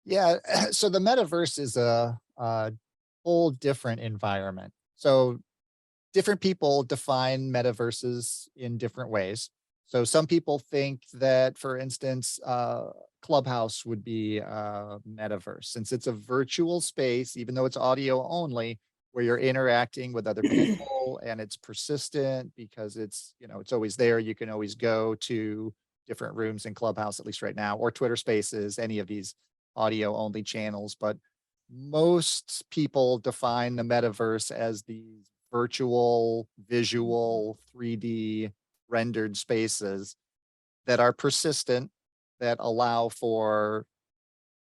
Yeah, so the metaverse is a whole different environment. So different people define metaverses in different ways. So some people think that, for instance, Clubhouse would be a metaverse since it's a virtual space, even though it's audio only, where you're interacting with other people and it's persistent because it's always there. You can always go to different rooms in Clubhouse, at least right now, or Twitter Spaces, any of these audio only channels. But most people define the metaverse as these virtual, visual, 3D rendered spaces that are persistent, that allow for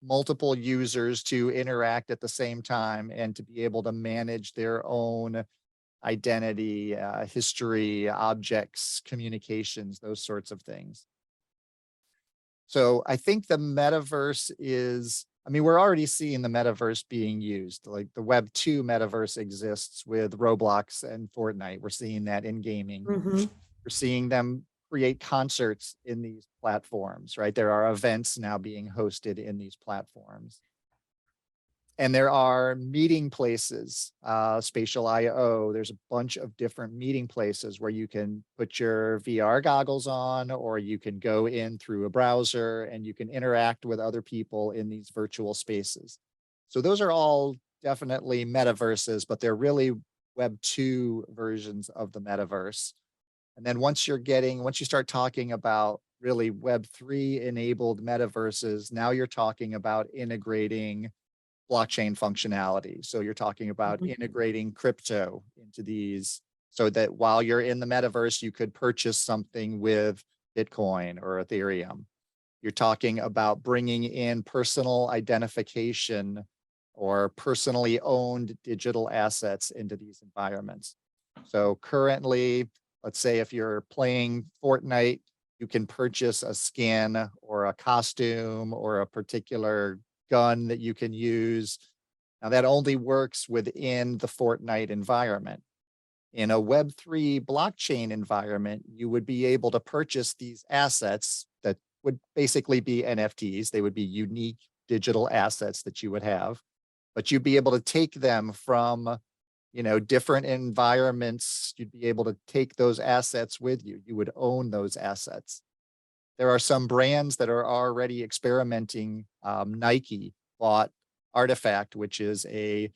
multiple users to interact at the same time and to be able to manage their own identity, history, objects, communications, those sorts of things. So I think the metaverse is, I mean, we're already seeing the metaverse being used. Like the Web 2 metaverse exists with Roblox and Fortnite. We're seeing that in gaming. Mhm. We're seeing them create concerts in these platforms, right? There are events now being hosted in these platforms. And there are meeting places, Spatial IO. There's a bunch of different meeting places where you can put your VR goggles on, or you can go in through a browser and you can interact with other people in these virtual spaces. So those are all definitely metaverses, but they're really Web 2 versions of the metaverse. And then once you start talking about really Web 3 enabled metaverses, now you're talking about integrating blockchain functionality. So you're talking about Mhm. integrating crypto into these so that while you're in the metaverse, you could purchase something with Bitcoin or Ethereum. You're talking about bringing in personal identification or personally owned digital assets into these environments. So currently, let's say if you're playing Fortnite, you can purchase a skin or a costume or a particular gun that you can use. Now that only works within the Fortnite environment. In a Web3 blockchain environment, you would be able to purchase these assets that would basically be NFTs. They would be unique digital assets that you would have, but you'd be able to take them from, different environments. You'd be able to take those assets with you. You would own those assets. There are some brands that are already experimenting. Nike bought Artifact, which is a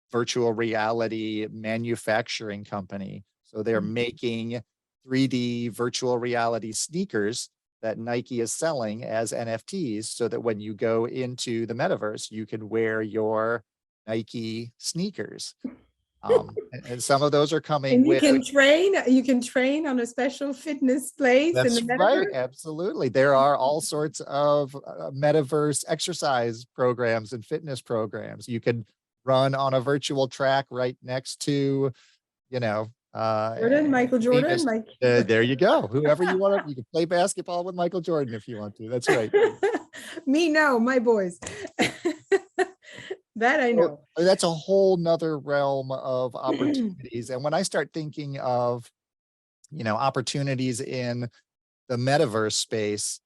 virtual reality manufacturing company. So they're Mhm. making 3D virtual reality sneakers that Nike is selling as NFTs so that when you go into the metaverse, you can wear your Nike sneakers. And some of those are coming And with. you can train on a special fitness place in the That's right, metaverse? absolutely. There are all sorts of, metaverse exercise programs and fitness programs. You can run on a virtual track right next to, you know, Michael Jordan, famous Mike. there you go. Whoever you wanna you can play basketball with Michael Jordan if you want to. That's right. Me, no, my boys. That I So, know. that's a whole 'nother realm of opportunities, and when I start thinking of, opportunities in the metaverse space,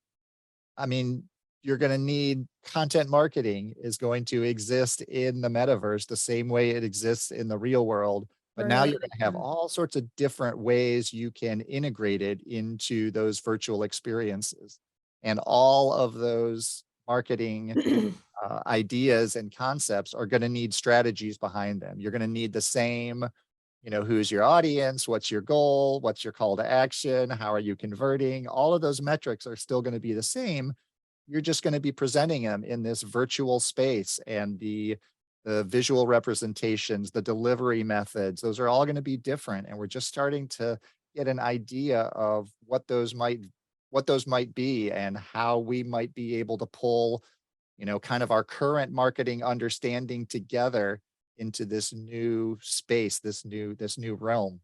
I mean, you're gonna need content marketing is going to exist in the metaverse the same way it exists in the real world, but now Right. you're gonna have all sorts of different ways you can integrate it into those virtual experiences. And all of those marketing, ideas and concepts are gonna need strategies behind them. You're gonna need the same, who's your audience, what's your goal, what's your call to action, how are you converting? All of those metrics are still gonna be the same. You're just gonna be presenting them in this virtual space, and the visual representations, the delivery methods, those are all gonna be different, and we're just starting to get an idea of what those might be and how we might be able to pull, kind of our current marketing understanding together into this new space, this new realm.